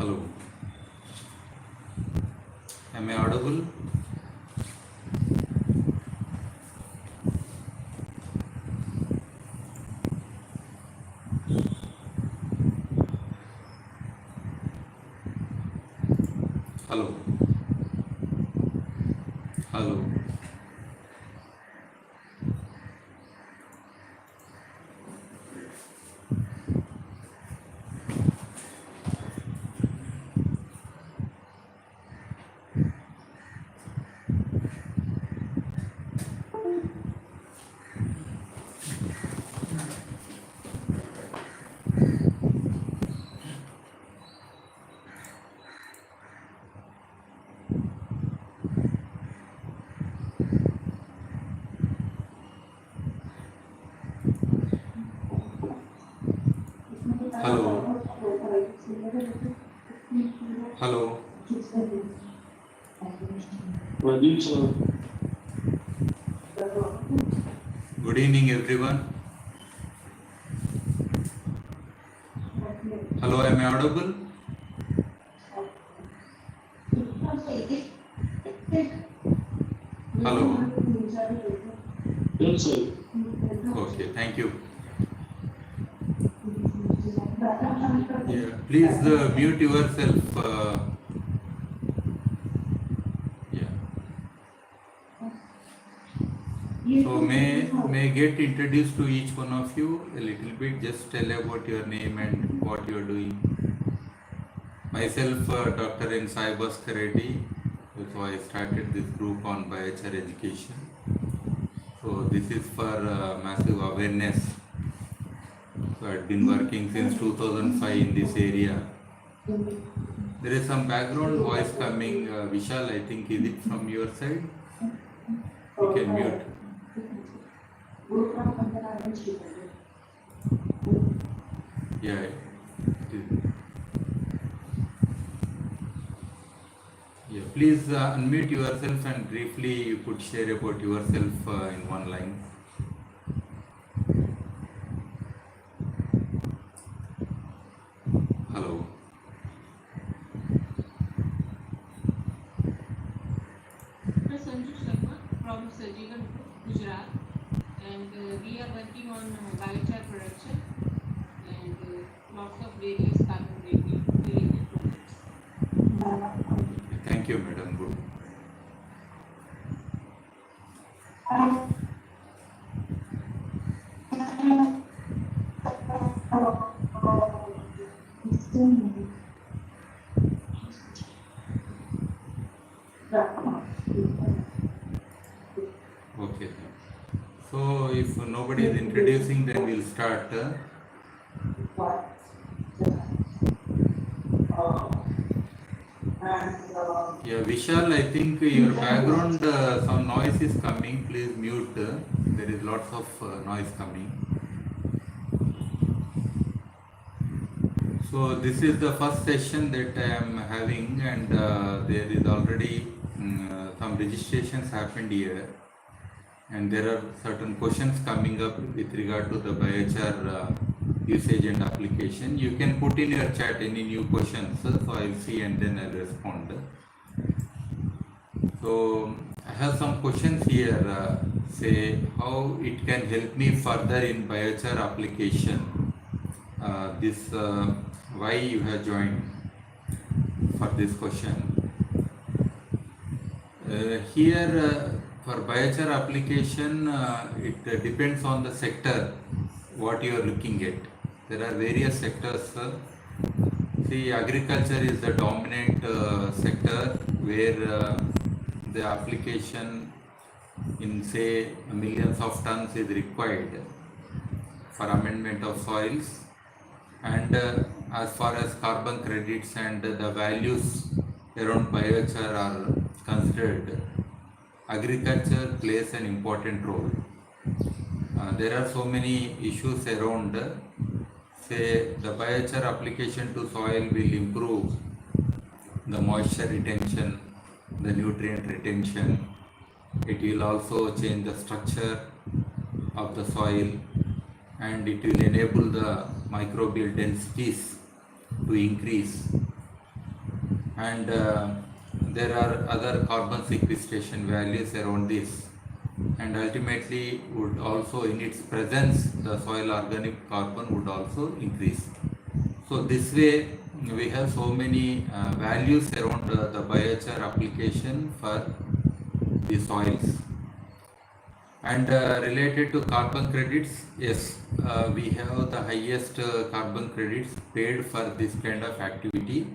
Hello. Am I audible? Hello. Hello. Hello. Hello. Good evening, everyone. Hello, am I audible? Hello. Yes, sir. Okay, thank you. Yeah, please mute yourself. Yeah. So may get introduced to each one of you a little bit. Just tell about your name and what you are doing. Myself, Dr. Sai Bhaskar Reddy. So I started this group on Biochar education. So this is for massive awareness. So I've been working since 2005 in this area. There is some background voice coming. Vishal, I think, is it from your side? You can mute. Yeah. Yeah. Please unmute yourself and briefly you could share about yourself in one line. Hello. From Surgical Gujarat, and we are working on biochar production and lots of various carbon related products. Thank you, Madam. Good. Okay. So if nobody is introducing, then we'll start. Yeah, Vishal, I think your background some noise is coming. Please mute. There is lots of noise coming. So this is the first session that I am having, and there is already some registrations happened here, and there are certain questions coming up with regard to the biochar usage and application. You can put in your chat any new questions, so I'll see and then I'll respond. So I have some questions here. Say how it can help me further in biochar application. Why you have joined for this question. Here for biochar application, it depends on the sector what you are looking at. There are various sectors. See, agriculture is the dominant sector where the application in say millions of tons is required for amendment of soils, and as far as carbon credits and the values around biochar are considered, agriculture plays an important role. There are so many issues around. Say the biochar application to soil will improve the moisture retention, the nutrient retention. It will also change the structure of the soil, and it will enable the microbial densities to increase, and there are other carbon sequestration values around this, and ultimately would also, in its presence, the soil organic carbon would also increase. So this way we have so many values around the biochar application for the soils. And related to carbon credits, yes, we have the highest carbon credits paid for this kind of activity,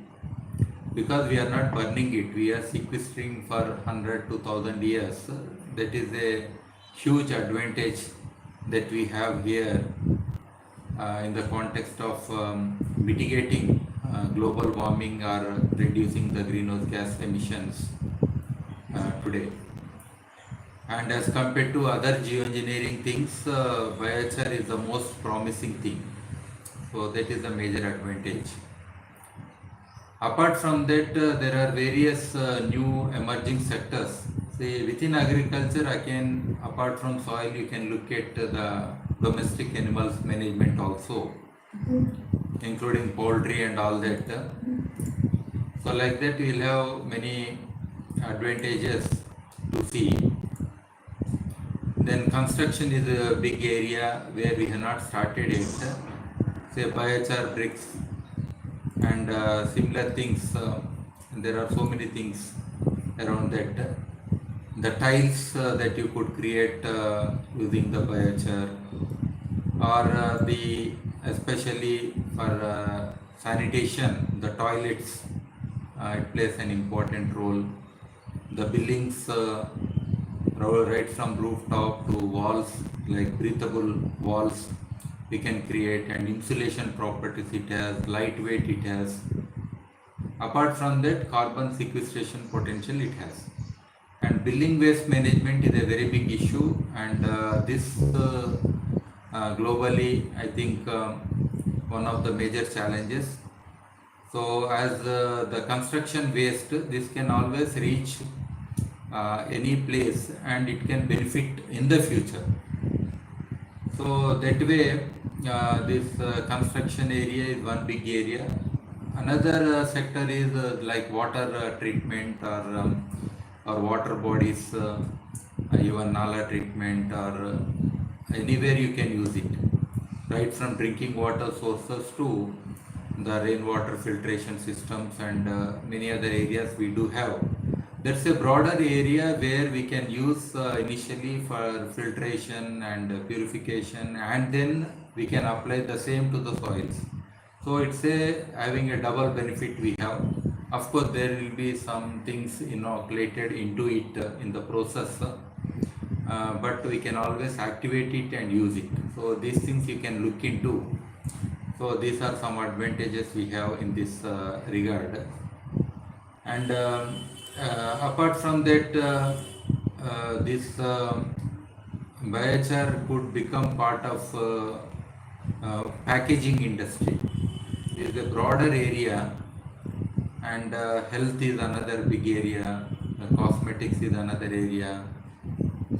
because we are not burning it, we are sequestering for 100 to 1000 years. That is a huge advantage that we have here in the context of mitigating global warming or reducing the greenhouse gas emissions today. And as compared to other geoengineering things, biochar is the most promising thing. So that is a major advantage. Apart from that, there are various new emerging sectors. Say within agriculture, again, apart from soil, you can look at the domestic animals management also, including poultry and all that. So like that, we will have many advantages to see. Then construction is a big area where we have not started it. Say biochar bricks and similar things. There are so many things around that. The tiles that you could create using the biochar, or especially for sanitation, the toilets, it plays an important role. The buildings, right from rooftop to walls, like breathable walls we can create, and insulation properties it has, lightweight it has. Apart from that, carbon sequestration potential it has. And building waste management is a very big issue, and this globally, I think, one of the major challenges. So as the construction waste, this can always reach any place and it can benefit in the future. So that way, this construction area is one big area. Another sector is like water treatment, or water bodies, even nala treatment, or anywhere you can use it, right from drinking water sources to the rainwater filtration systems, and many other areas we do have. That's a broader area where we can use initially for filtration and purification, and then we can apply the same to the soils. So it's having a double benefit we have. Of course, there will be some things inoculated into it in the process, but we can always activate it and use it. So these things you can look into. So these are some advantages we have in this regard. And apart from that, this biochar could become part of packaging industry. It is a broader area, and health is another big area, cosmetics is another area.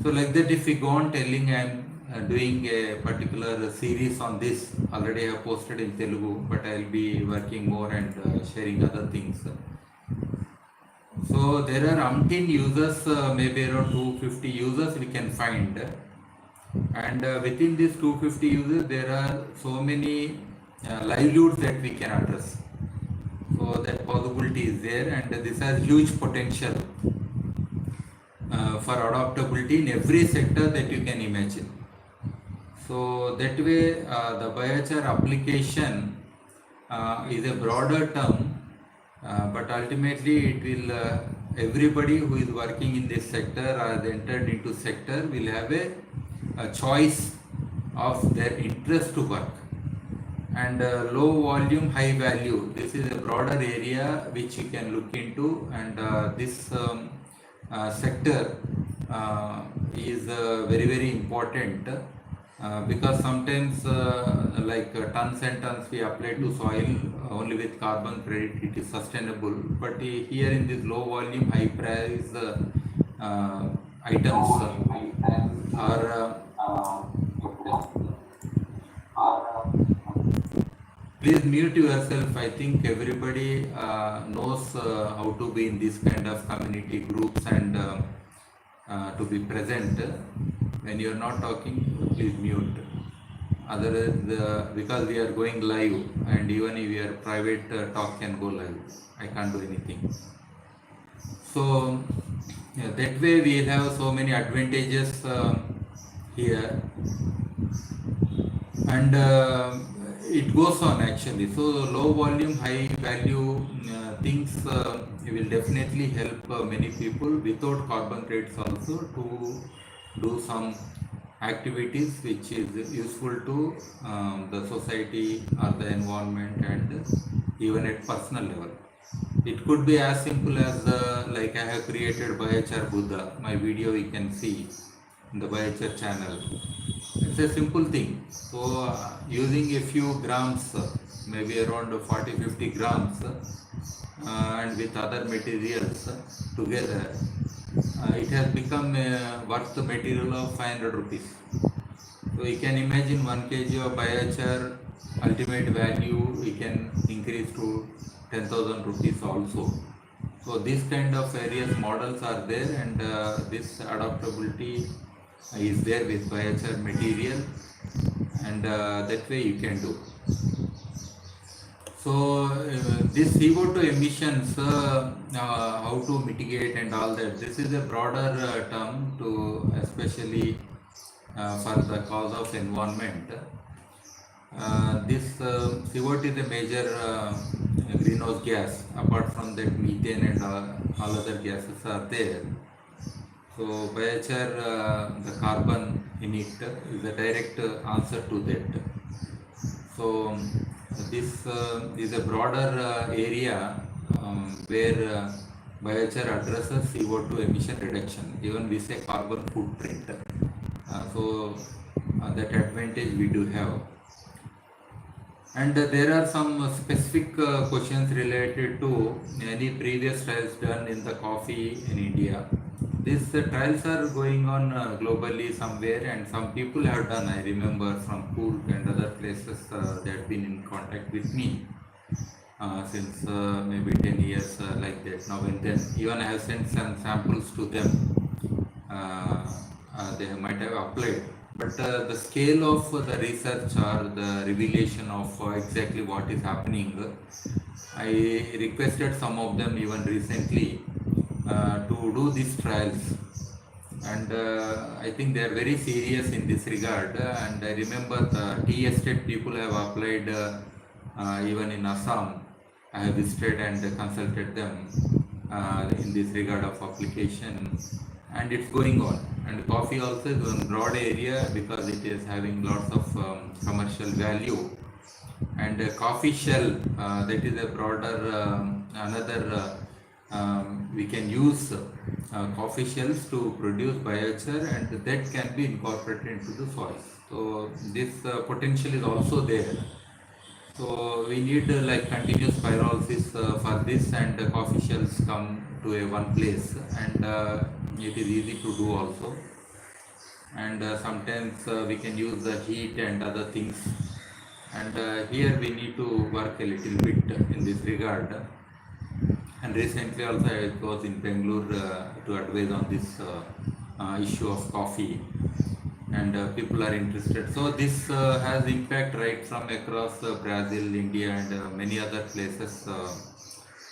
So like that, if we go on telling, I'm doing a particular series on this. Already I have posted in Telugu, but I'll be working more and sharing other things. So there are umpteen users, maybe around 250 users we can find, and within these 250 users there are so many livelihoods that we can address. So that possibility is there, and this has huge potential for adaptability in every sector that you can imagine. So that way, the biochar application is a broader term, but ultimately it will, everybody who is working in this sector or has entered into sector will have a choice of their interest to work. And low volume, high value, this is a broader area which you can look into, and this sector is very important, because sometimes like tons and tons we apply to soil only with carbon credit, it is sustainable, but here in this low volume, high price items are Please mute yourself. I think everybody knows how to be in this kind of community groups and to be present. When you are not talking, please mute. Otherwise, because we are going live, and even if your private talk can go live, I can't do anything. So yeah, that way we have so many advantages here, and it goes on actually. So low volume, high value things will definitely help many people without carbon credits also to do some activities which is useful to the society or the environment and even at personal level. It could be as simple as like I have created Biochar Buddha. My video you can see in the Biochar channel. It's a simple thing. So using a few grams, maybe around 40-50 grams, and with other materials together, it has become worth the material of 500 rupees. So you can imagine 1 kg of biochar ultimate value we can increase to 10,000 rupees also. So this kind of various models are there, and this adaptability is there with biochar material, and that way you can do. So this CO2 emissions, how to mitigate and all that, this is a broader term to especially for the cause of environment. This CO2 is a major greenhouse gas. Apart from that, methane and all other gases are there. So biochar, the carbon in it is a direct answer to that. So this is a broader area where biochar addresses CO2 emission reduction. Even we say carbon footprint. So that advantage we do have. And there are some specific questions related to any previous trials done in the coffee in India. These trials are going on globally somewhere, and some people have done. I remember from Cool and other places they have been in contact with me since maybe 10 years like that. Now and then, even I have sent some samples to them. They might have applied. But the scale of the research or the revelation of exactly what is happening, I requested some of them even recently to do these trials, and I think they are very serious in this regard. And I remember the tea estate people have applied even in Assam. I have visited and consulted them in this regard of application, and it's going on. And coffee also is one broad area because it is having lots of commercial value. And coffee shell, that is a broader another we can use coffee shells to produce biochar, and that can be incorporated into the soil. So this potential is also there. So we need like continuous pyrolysis for this, and coffee shells come to a one place, and it is easy to do also. And sometimes we can use the heat and other things, and here we need to work a little bit in this regard. And recently also I was in Bangalore to advise on this issue of coffee, and people are interested. So this has impact right from across Brazil, India, and many other places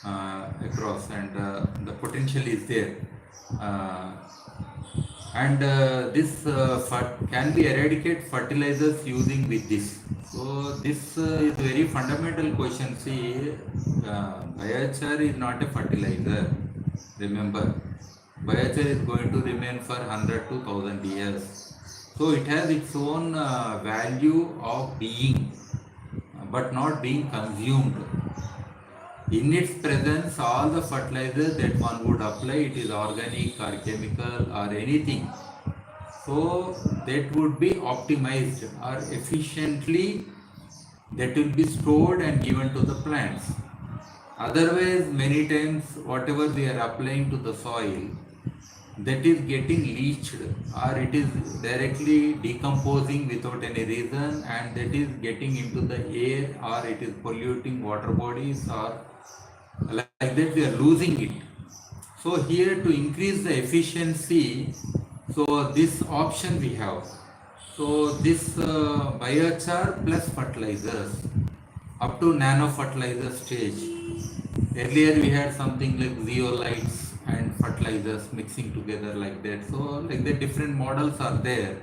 across, and the potential is there. And this can be eradicate fertilizers using with this. So this is very fundamental question. See, biochar is not a fertilizer. Remember, biochar is going to remain for 100 to 1000 years. So it has its own value of being, but not being consumed. In its presence, all the fertilizers that one would apply, it is organic or chemical or anything, so that would be optimized or efficiently, that will be stored and given to the plants. Otherwise, many times whatever we are applying to the soil, that is getting leached, or it is directly decomposing without any reason, and that is getting into the air, or it is polluting water bodies, or like that we are losing it. So here, to increase the efficiency, so this option we have. So this biochar plus fertilizers up to nano fertilizer stage. Earlier we had something like zeolites and fertilizers mixing together like that. So like the different models are there.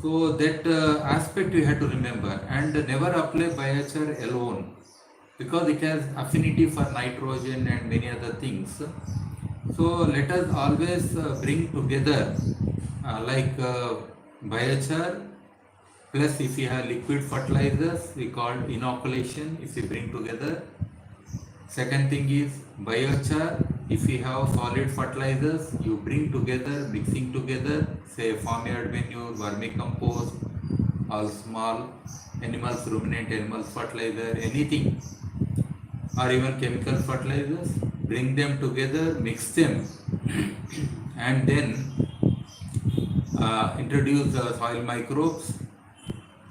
So that aspect we have to remember, and never apply biochar alone, because it has affinity for nitrogen and many other things. So let us always bring together biochar plus, if you have liquid fertilizers, we call inoculation if we bring together. Second thing is biochar. If you have solid fertilizers, you bring together, mixing together, say farmyard manure, vermicompost, all small animals, ruminant animals fertilizer, anything, or even chemical fertilizers, bring them together, mix them, and then introduce the soil microbes.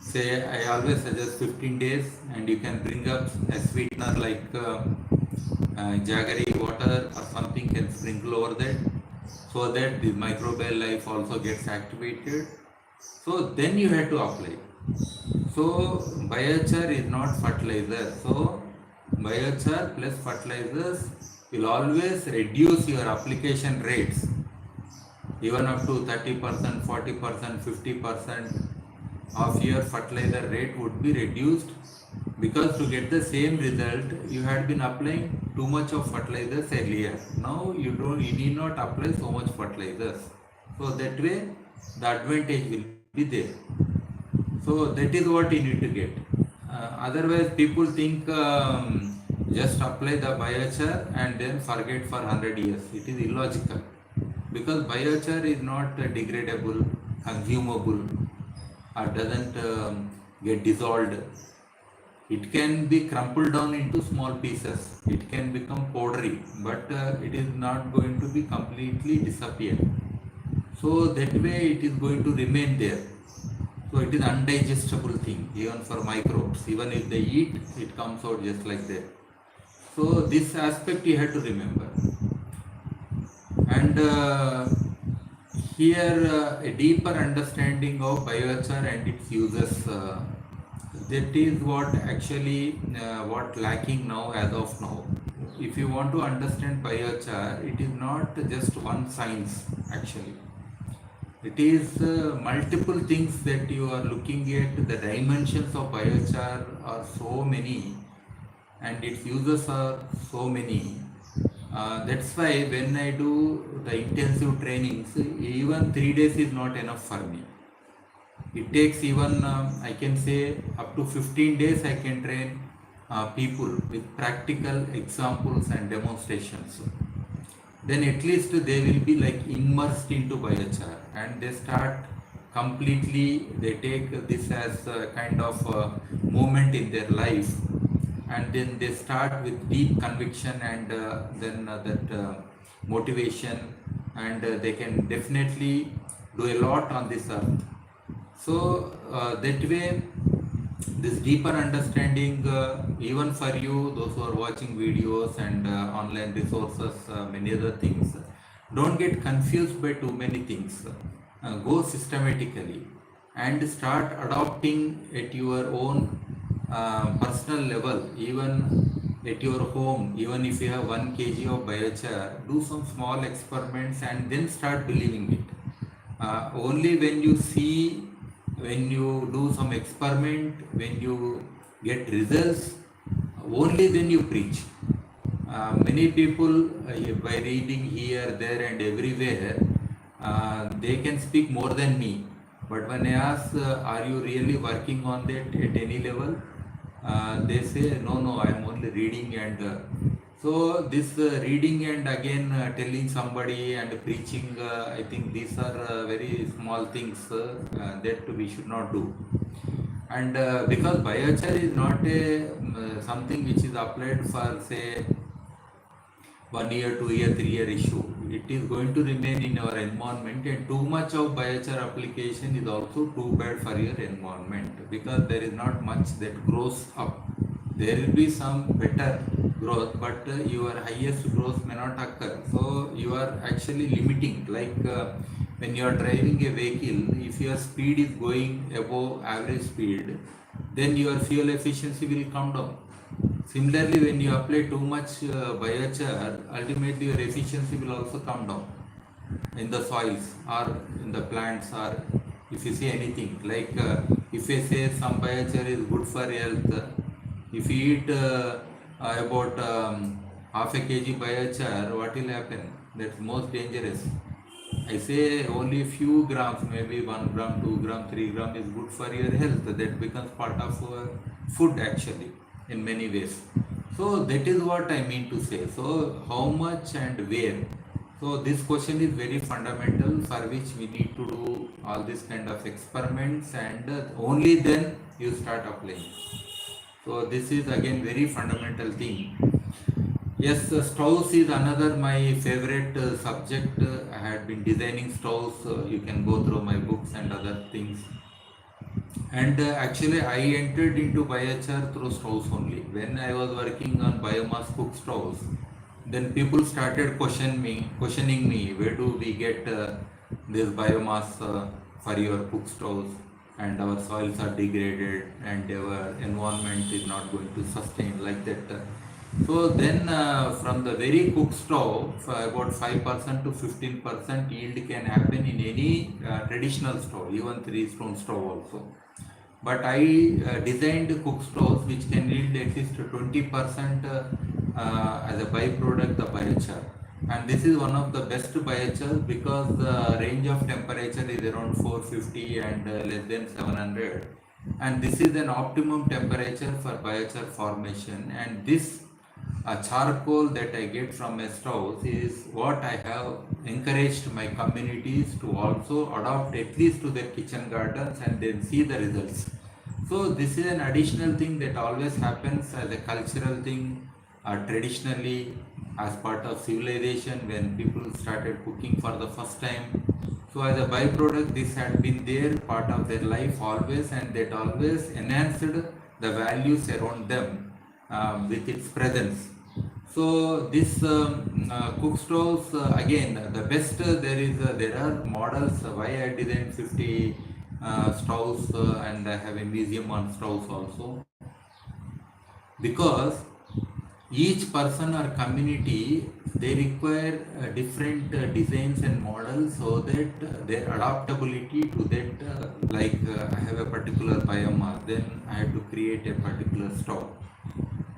Say, I always suggest 15 days, and you can bring up a sweetener like jaggery water or something, can sprinkle over that, so that the microbial life also gets activated. So then you have to apply. So biochar is not fertilizer. So biochar plus fertilizers will always reduce your application rates, even up to 30%, 40%, 50% of your fertilizer rate would be reduced, because to get the same result you had been applying too much of fertilizers earlier. Now you need not apply so much fertilizers. So that way the advantage will be there. So that is what you need to get. Otherwise people think just apply the biochar and then forget for 100 years. It is illogical, because biochar is not degradable, consumable, or doesn't get dissolved. It can be crumpled down into small pieces. It can become powdery, but it is not going to be completely disappear. So that way it is going to remain there. So it is undigestible thing, even for microbes. Even if they eat, it comes out just like that. So this aspect you have to remember. And here a deeper understanding of biochar and its uses, that is what actually what lacking now as of now. If you want to understand biochar, it is not just one science actually. It is multiple things that you are looking at. The dimensions of biochar are so many, and its uses are so many. That's why when I do the intensive trainings, even 3 days is not enough for me. It takes even, I can say, up to 15 days I can train people with practical examples and demonstrations. Then at least they will be like immersed into biochar, and they start completely, they take this as a kind of moment in their life, and then they start with deep conviction, and then that motivation, and they can definitely do a lot on this earth. So that way, this deeper understanding, even for you, those who are watching videos and online resources, many other things, don't get confused by too many things. Go systematically and start adopting at your own personal level, even at your home. Even if you have 1 kg of biochar, do some small experiments and then start believing it. Only when you see, when you do some experiment, when you get results, only then you preach. Many people, by reading here, there and everywhere, they can speak more than me. But when I ask, are you really working on that at any level? They say, no, I am only reading. And so this reading and again telling somebody and preaching, I think these are very small things that we should not do. And because biochar is not a something which is applied for, say, 1 year, 2 year, 3 year issue. it is going to remain in our environment, and too much of biochar application is also too bad for your environment, because there is not much that grows up. There will be some better growth, but your highest growth may not occur. So you are actually limiting, like when you are driving a vehicle, if your speed is going above average speed, then your fuel efficiency will come down. Similarly, when you apply too much biochar, ultimately your efficiency will also come down in the soils or in the plants, or if you see anything. Like if you say some biochar is good for health, if you eat about half a kg biochar, what will happen? That's most dangerous. I say only few grams, maybe 1 gram, 2 gram, 3 gram is good for your health. That becomes part of food actually in many ways. So that is what I mean to say. So how much and where? So this question is very fundamental, for which we need to do all this kind of experiments, and only then you start applying. So this is again very fundamental thing. Yes, stoves is another my favorite subject. I had been designing stoves. You can go through my books and other things. And actually, I entered into biochar through stoves only. When I was working on biomass cook stoves, then people started questioning me, where do we get this biomass for your cook stoves? And our soils are degraded, and our environment is not going to sustain like that. So then, from the very cook stove, about 5% to 15% yield can happen in any traditional stove, even 3-stone stove also. But I designed cook stoves which can yield at least 20% as a byproduct of biochar. And this is one of the best biochars, because the range of temperature is around 450 and less than 700. And this is an optimum temperature for biochar formation. And this charcoal that I get from my stoves is what I have encouraged my communities to also adopt, at least to their kitchen gardens, and then see the results. So this is an additional thing that always happens as a cultural thing, traditionally, as part of civilization, when people started cooking for the first time. So as a byproduct, this had been there, part of their life always, and that always enhanced the values around them with its presence. So this cook stoves, again, the best, there are models. Why I designed 50 stoves, and I have a museum on stoves also, because each person or community, they require different designs and models, so that their adaptability to that, I have a particular biomass, then I have to create a particular stove.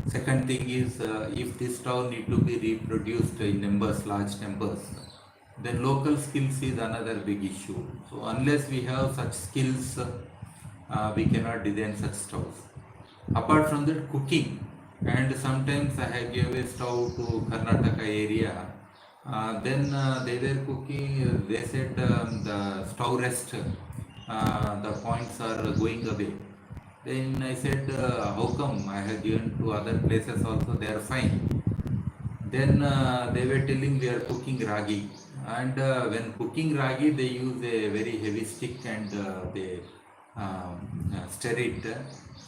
Second thing is, if this stove need to be reproduced in numbers, large numbers, then local skills is another big issue. So unless we have such skills, we cannot design such stoves. Apart from that, cooking, and sometimes I have gave a stove to Karnataka area. Then they were cooking. They said the stove rest, the points are going away. Then I said, how come? I have given to other places also, they are fine. Then they were telling we are cooking ragi, and when cooking ragi, they use a very heavy stick, and they stir it.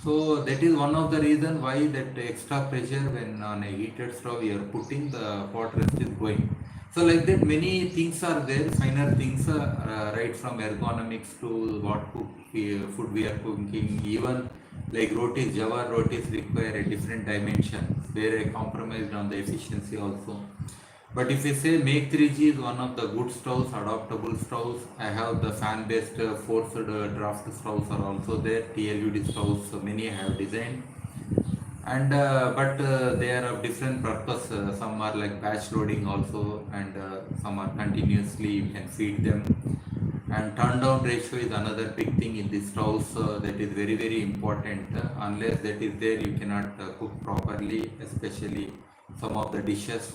So that is one of the reason why that extra pressure, when on a heated stove you are putting, the pot rest is going. So like that, many things are there, finer things, right from ergonomics to what food we are cooking. Even like rotis, jawar rotis require a different dimension, where I compromised on the efficiency also. But if you say Make 3G is one of the good stoves, adaptable stoves. I have the fan-based forced draft stoves are also there. TLUD stoves, so many I have designed. And but they are of different purpose. Some are like batch loading also, and some are continuously, you can feed them. And turn down ratio is another big thing in these stoves, that is very, very important. Unless that is there, you cannot cook properly, especially some of the dishes.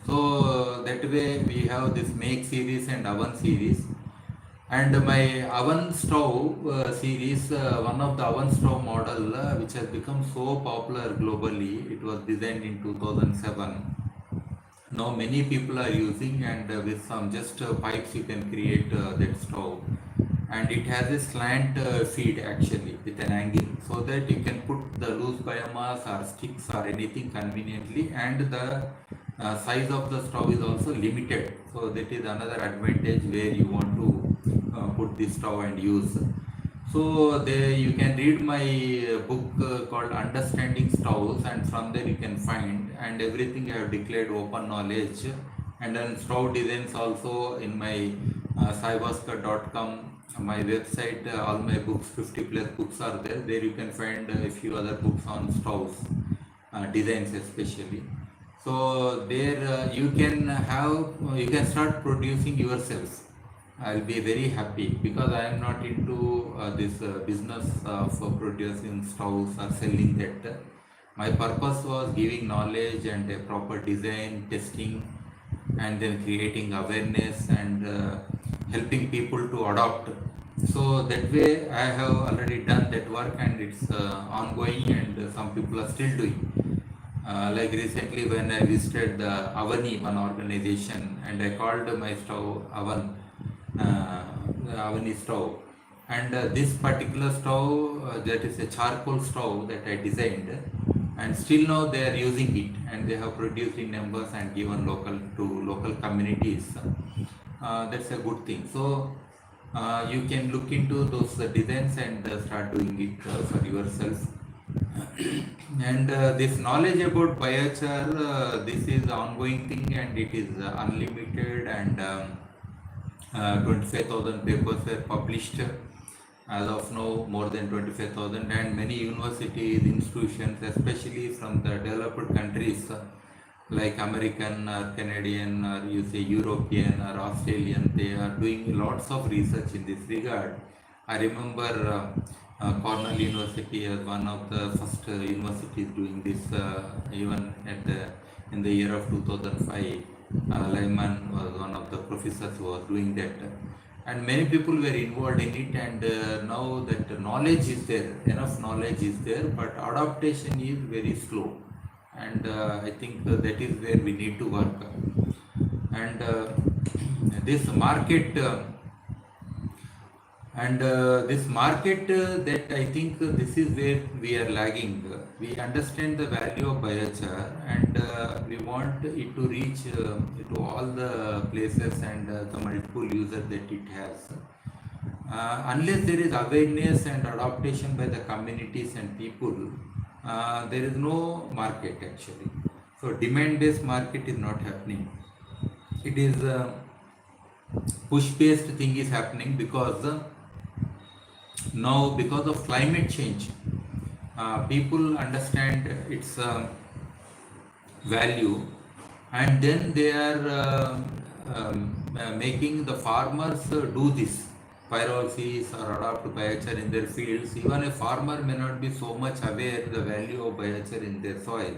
So that way we have this Make series and Oven series. And my oven stove series, one of the oven stove model, which has become so popular globally, it was designed in 2007. now many people are using, and with some just pipes you can create that stove, and it has a slant feed actually with an angle, so that you can put the loose biomass or sticks or anything conveniently, and the size of the stove is also limited, so that is another advantage where you want to put this stove and use. So there you can read my book called Understanding Stoves, and from there you can find, and everything I have declared open knowledge, and then stove designs also in my saibhaskar.com, my website. All my books, 50 plus books are there. There you can find a few other books on stoves, designs especially. So there you can start producing yourself. I'll be very happy, because I am not into this business of producing stoves or selling that. My purpose was giving knowledge and a proper design, testing, and then creating awareness, and helping people to adopt. So that way I have already done that work, and it's ongoing, and some people are still doing. Like recently when I visited the Avani, one organization, and I called my stove Avani stove, and this particular stove, that is a charcoal stove that I designed, and still now they are using it, and they have produced in numbers and given local communities. That's a good thing. So you can look into those designs and start doing it for yourself. And this knowledge about biochar, this is ongoing thing, and it is unlimited, and 25,000 papers were published as of now, more than 25,000, and many universities, institutions, especially from the developed countries like American or Canadian, or you say European or Australian, they are doing lots of research in this regard. I remember Cornell University as one of the first universities doing this, even in the year of 2005. Lyman was one of the professors who was doing that, and many people were involved in it, and now that knowledge is there, enough knowledge is there, but adaptation is very slow, and I think that is where we need to work. And this market that I think this is where we are lagging. We understand the value of biochar, and we want it to reach to all the places and the multiple users that it has. Unless there is awareness and adaptation by the communities and people, there is no market actually. So demand-based market is not happening. It is push-based thing is happening, because now, because of climate change, people understand its value, and then they are making the farmers do this pyrolysis or adopt biochar in their fields. Even a farmer may not be so much aware the value of biochar in their soil,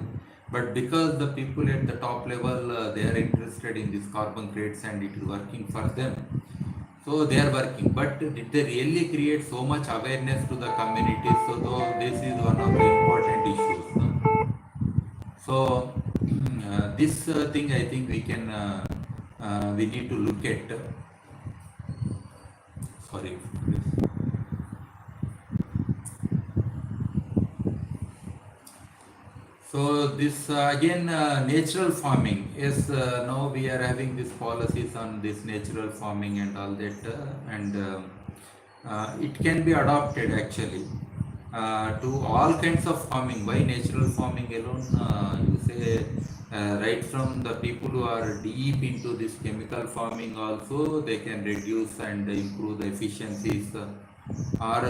but because the people at the top level, they are interested in these carbon credits, and it is working for them, so they are working. But did they really create so much awareness to the community? So though this is one of the important issues, no? So this thing I think we need to look at. Sorry. So this again, natural farming. Yes, now we are having these policies on this natural farming and all that, and it can be adopted actually to all kinds of farming. Why natural farming alone? You say right from the people who are deep into this chemical farming also, they can reduce and improve the efficiencies. Or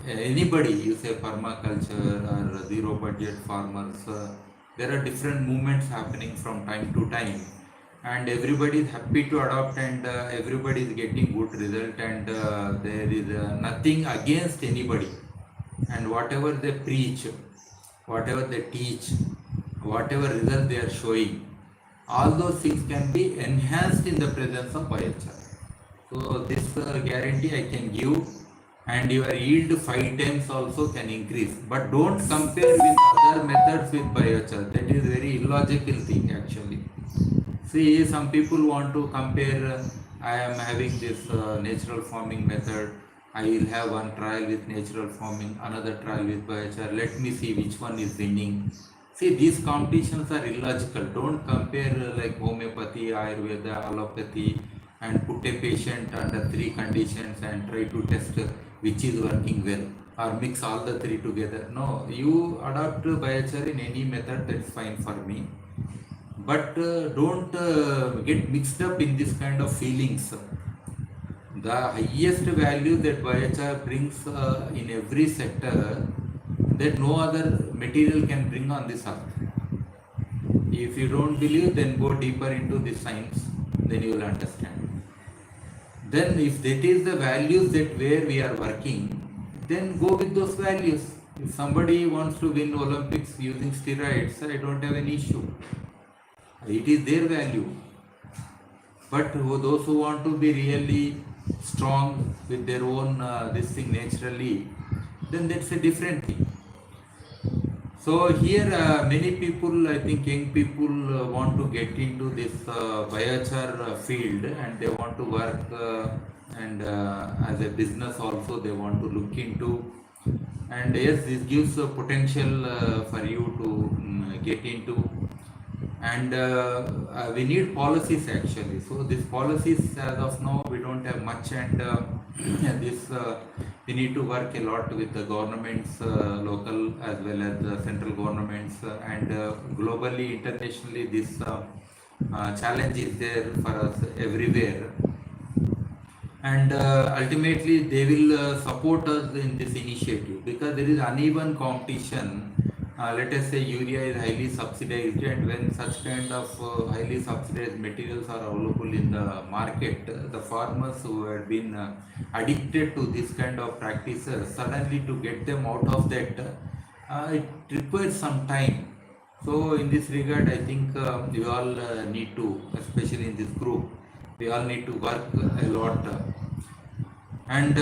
anybody, you say permaculture or zero budget farmers, there are different movements happening from time to time, and everybody is happy to adopt, and everybody is getting good result, and there is nothing against anybody, and whatever they preach, whatever they teach, whatever result they are showing, all those things can be enhanced in the presence of biochar. So this guarantee I can give, and your yield 5 times also can increase. But don't compare with other methods with biochar. That is very illogical. illogical thing actually. See, some people want to compare. I am having this natural farming method. I will have one trial with natural farming, another trial with biochar. Let me see which one is winning. See, these competitions are illogical. Don't compare like homeopathy, Ayurveda, allopathy, and put a patient under three conditions and try to test which is working well, or mix all the three together. No, you adopt biochar in any method, that's fine for me. But don't get mixed up in this kind of feelings. The highest value that biochar brings in every sector that no other material can bring on this earth. If you don't believe, then go deeper into the science, then you will understand. Then if that is the values that where we are working, then go with those values. If somebody wants to win Olympics using steroids, I don't have any issue. It is their value. But those who want to be really strong with their own this thing naturally, then that's a different thing. So here many people, I think young people want to get into this biochar field, and they want to work and as a business also they want to look into. And yes, this gives a potential for you to get into. And we need policies actually. So these policies as of now we don't have much, and this we need to work a lot with the governments, local as well as the central governments, and globally, internationally, this challenge is there for us everywhere. And ultimately they will support us in this initiative, because there is uneven competition. Let us say urea is highly subsidized, and when such kind of highly subsidized materials are available in the market, the farmers who had been addicted to this kind of practices, suddenly to get them out of that, it requires some time. So in this regard, I think we all need to, especially in this group, we all need to work a lot. And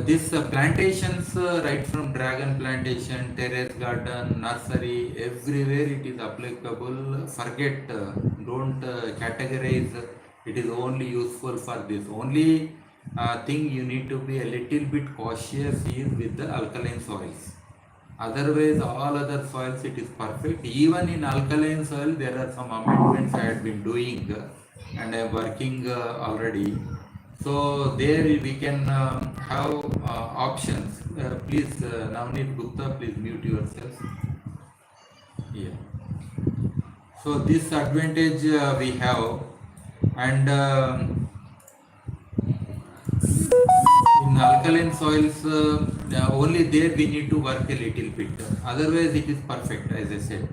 these plantations, right from dragon plantation, terrace garden, nursery, everywhere it is applicable. Forget, don't categorize. It is only useful for this. Only thing you need to be a little bit cautious is with the alkaline soils. Otherwise, all other soils it is perfect. Even in alkaline soil, there are some amendments I had been doing, and I am working already. So there we can have options. Please, Navneet Gupta, please mute yourself. Yeah. So this advantage we have, and in alkaline soils, only there we need to work a little bit. Otherwise, it is perfect, as I said.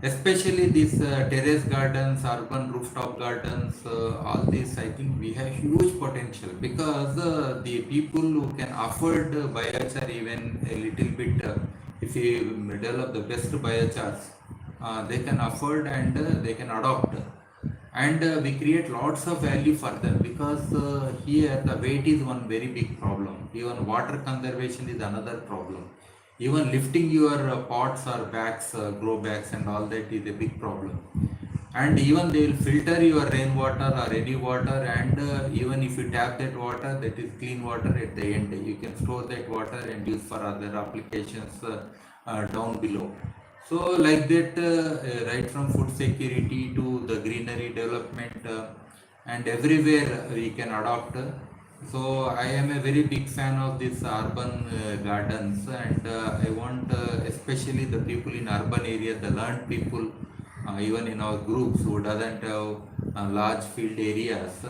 Especially these terrace gardens, urban rooftop gardens, all these, I think we have huge potential, because the people who can afford biochar even a little bit, if you develop the best biochars, they can afford, and they can adopt. And we create lots of value for them, because here the weight is one very big problem. Even water conservation is another problem. Even lifting your pots or bags, grow bags and all that is a big problem. And even they will filter your rainwater or any water, and even if you tap that water, that is clean water at the end. You can store that water and use for other applications down below. So like that, right from food security to the greenery development, and everywhere we can adopt. So I am a very big fan of these urban gardens, and I want especially the people in urban areas, the learned people, even in our groups who doesn't have large field areas,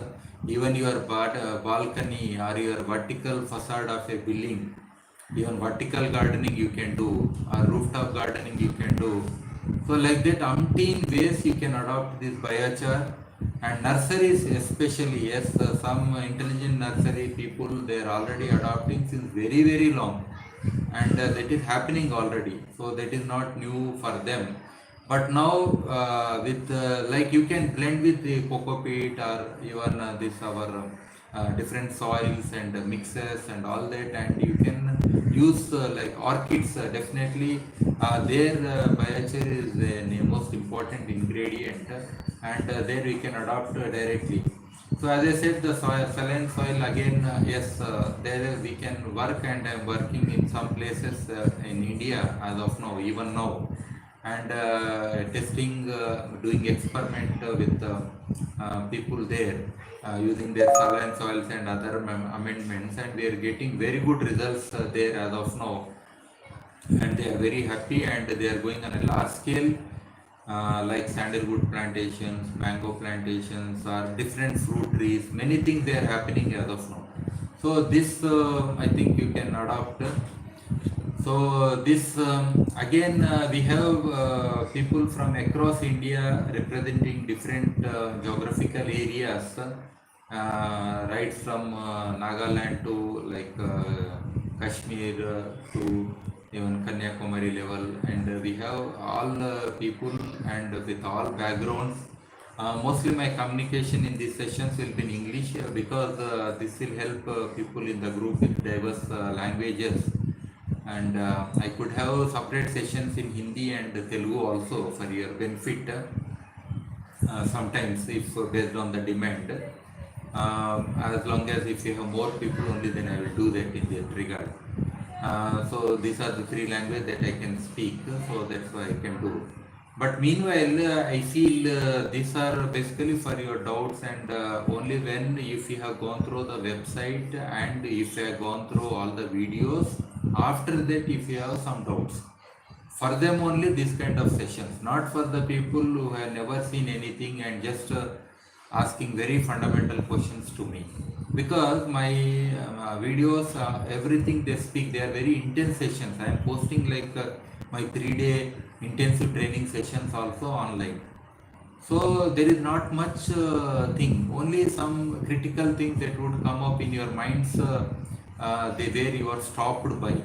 even your balcony or your vertical facade of a building, even vertical gardening you can do, or rooftop gardening you can do. So like that, umpteen ways you can adopt this biochar. And nurseries especially, yes, some intelligent nursery people, they are already adopting since very very long, and that is happening already. So that is not new for them. But now with like you can blend with the coco peat, or even this our different soils and mixes and all that, and you can use like orchids, definitely their biochar is the most important ingredient, and there we can adopt directly. So as I said, the soil, saline soil again, yes, there we can work, and I'm working in some places in India as of now, even now, and testing, doing experiment with people there using their saline soils and other amendments, and we are getting very good results there as of now, and they are very happy, and they are going on a large scale, like sandalwood plantations, mango plantations, or different fruit trees. Many things they are happening as of now. So this I think you can adopt. So this again we have people from across India representing different geographical areas, right from Nagaland to like Kashmir to even Kanyakumari level, and we have all people and with all backgrounds. Mostly my communication in these sessions will be in English because this will help people in the group with diverse languages, and I could have separate sessions in Hindi and Telugu also for your benefit, sometimes if based on the demand, as long as if you have more people only, then I will do that in that regard. So these are the three languages that I can speak, so that's why I can do. But meanwhile, I feel these are basically for your doubts, and only when if you have gone through the website and if you have gone through all the videos, after that if you have some doubts, for them only this kind of sessions, not for the people who have never seen anything and just asking very fundamental questions to me, because my videos, everything they speak, they are very intense sessions. I am posting like my 3-day intensive training sessions also online. So there is not much thing, only some critical things that would come up in your minds, where you are stopped by.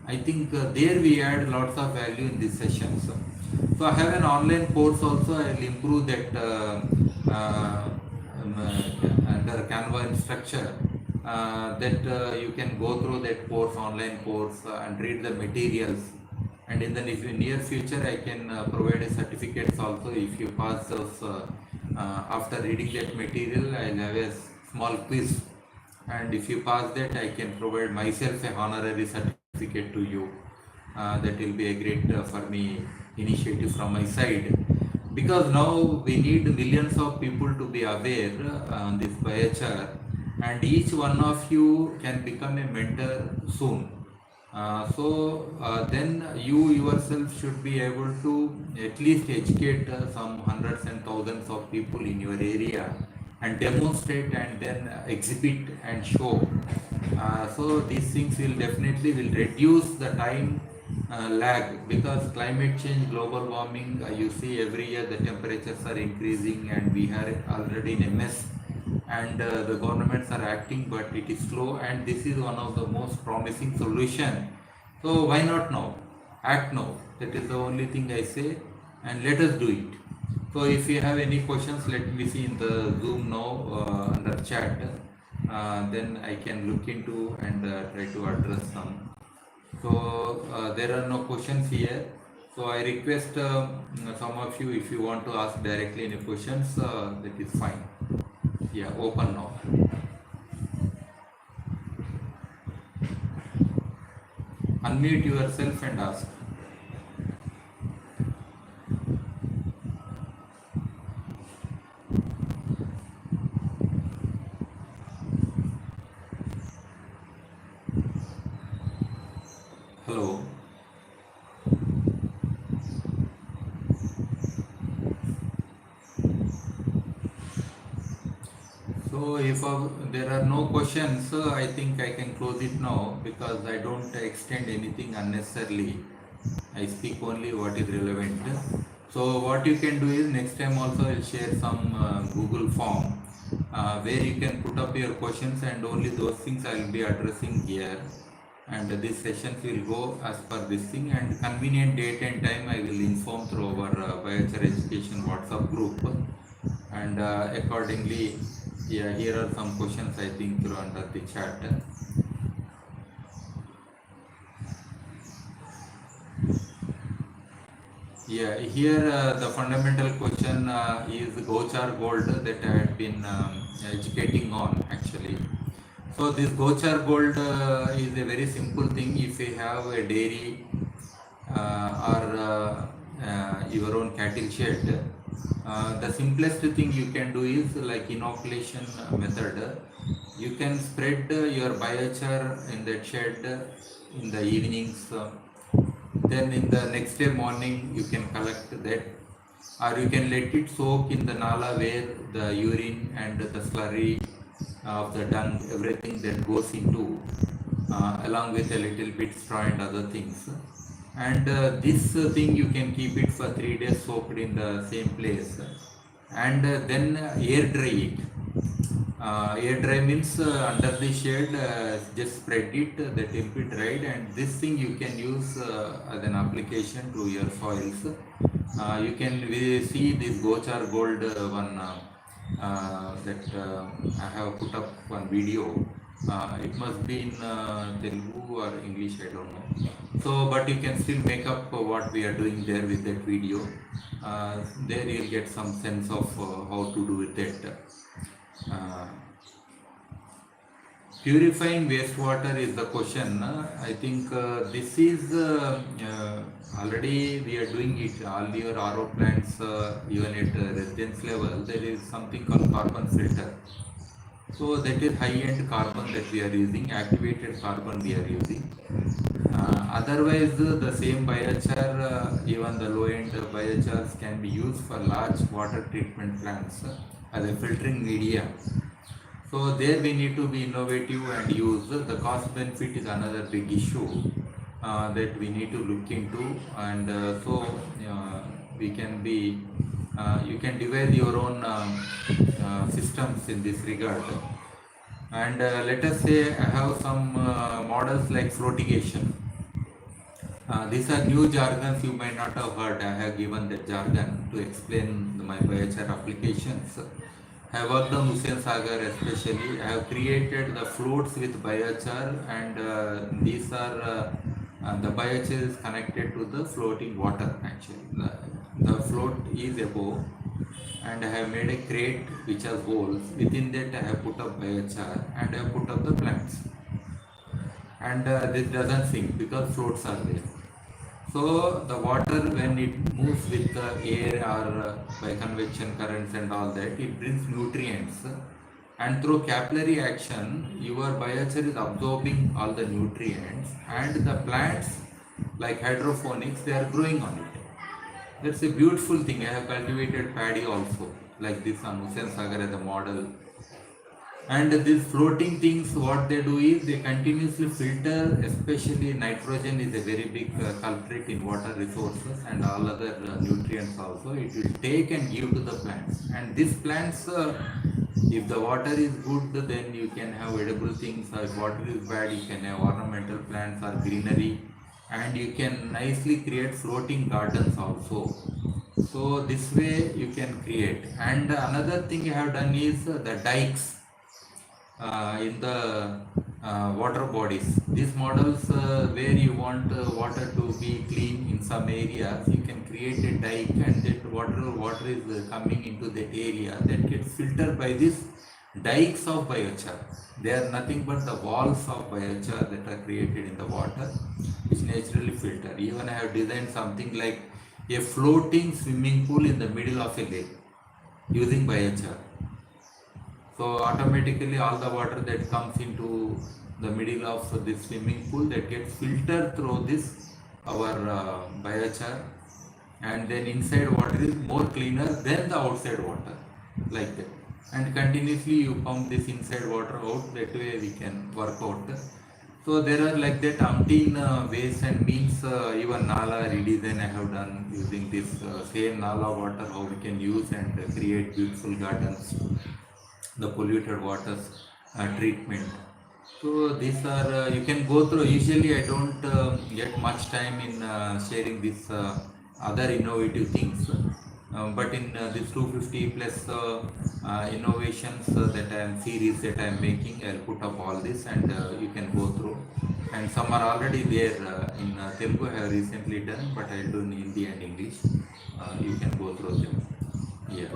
I think there we add lots of value in these sessions. So I have an online course also. I will improve that under Canva structure. That you can go through that course, online course, and read the materials. And in the near future, I can provide a certificates also. If you pass those, after reading that material, I will have a small quiz, and if you pass that, I can provide myself a honorary certificate to you. That will be a great for me initiative from my side, because now we need millions of people to be aware on this biochar, and each one of you can become a mentor soon. Then you yourself should be able to at least educate some hundreds and thousands of people in your area, and demonstrate and then exhibit and show. So these things will definitely will reduce the time lag, because climate change, global warming, you see every year the temperatures are increasing, and we are already in a mess, and the governments are acting, but it is slow, and this is one of the most promising solution. So why not now? Act now. That is the only thing I say, and let us do it. So if you have any questions, let me see in the Zoom now under chat. Then I can look into and try to address some. So there are no questions here. So I request some of you, if you want to ask directly any questions, that is fine. Yeah, open now. Unmute yourself and ask. Hello. So if there are no questions, I think I can close it now, because I don't extend anything unnecessarily. I speak only what is relevant. So what you can do is, next time also I'll share some Google form where you can put up your questions, and only those things I will be addressing here. And these sessions will go as per this thing, and convenient date and time I will inform through our Biochar Education WhatsApp group, and accordingly, yeah, here are some questions I think through under the chat. Yeah, here the fundamental question is Biochar gold that I had been educating on actually. So this Biochar gold is a very simple thing. If you have a dairy or your own cattle shed, the simplest thing you can do is like inoculation method. You can spread your biochar in that shed in the evenings. Then in the next day morning you can collect that, or you can let it soak in the nala where the urine and the slurry of the dung, everything that goes into, along with a little bit straw and other things. And this thing you can keep it for 3 days soaked in the same place, and then air dry it. Air dry means under the shade, just spread it, that will be dried, and this thing you can use as an application to your soils. You can see this Biochar gold one that I have put up one video. It must be in Telugu or English, I don't know. So, but you can still make up what we are doing there with that video. There you'll get some sense of how to do with that. Purifying wastewater is the question. I think this is already we are doing it. All your RO plants, even at residence level, there is something called carbon filter. So that is high-end carbon that we are using, activated carbon we are using. Otherwise, the same biochar, even the low-end biochars can be used for large water treatment plants as a filtering media. So there we need to be innovative and use. The cost benefit is another big issue that we need to look into, and we can be, you can devise your own systems in this regard. And let us say I have some models like flotigation. These are new jargons you might not have heard. I have given that jargon to explain my biochar applications. I have worked on Hussain Sagar especially. I have created the floats with biochar, and these are the biochar is connected to the floating water actually. The float is above, and I have made a crate which has holes. Within that I have put up biochar and I have put up the plants. And this doesn't sink because floats are there. So the water, when it moves with the air or by convection currents and all that, it brings nutrients, and through capillary action your biochar is absorbing all the nutrients, and the plants like hydroponics, they are growing on it. That's a beautiful thing. I have cultivated paddy also like this on Hussain Sagar as a model. And these floating things, what they do is they continuously filter, especially nitrogen is a very big culprit in water resources and all other nutrients also. It will take and give to the plants. And these plants, if the water is good, then you can have edible things. Or if water is bad, you can have ornamental plants or greenery. And you can nicely create floating gardens also. So this way you can create. And another thing I have done is the dikes. In the water bodies. These models where you want water to be clean in some areas, you can create a dike, and that water is coming into that area, that gets filtered by these dikes of biochar. They are nothing but the walls of biochar that are created in the water, which naturally filter. Even I have designed something like a floating swimming pool in the middle of a lake using biochar. So automatically all the water that comes into the middle of this swimming pool, that gets filtered through this our biochar, and then inside water is more cleaner than the outside water, like that. And continuously you pump this inside water out, that way we can work out. So there are like that umpteen ways and means. Even nala redesign I have done using this same nala water, how we can use and create beautiful gardens, the polluted waters treatment. So these are, you can go through. Usually I don't get much time in sharing these other innovative things, but in this 250 plus innovations that I am series that I am making, I'll put up all this, and you can go through. And some are already there in Telugu I have recently done, but I'll do in Hindi and English. English. You can go through them. Yeah.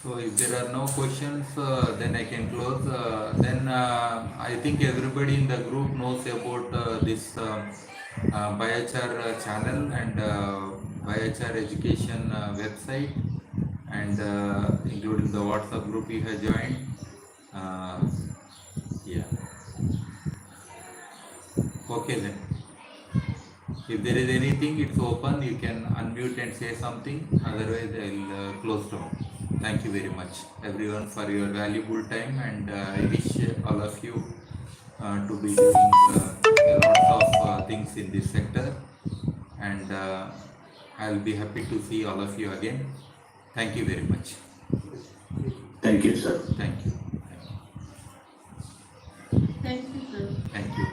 So if there are no questions, then I can close. Then I think everybody in the group knows about this Biochar channel and Biochar education website, and including the WhatsApp group you have joined. Yeah. Okay then. If there is anything, it's open. You can unmute and say something. Otherwise, I'll close down. Thank you very much, everyone, for your valuable time, and I wish all of you to be doing lots of things in this sector. And I'll be happy to see all of you again. Thank you very much. Thank you, sir. Thank you. Thank you, sir. Thank you.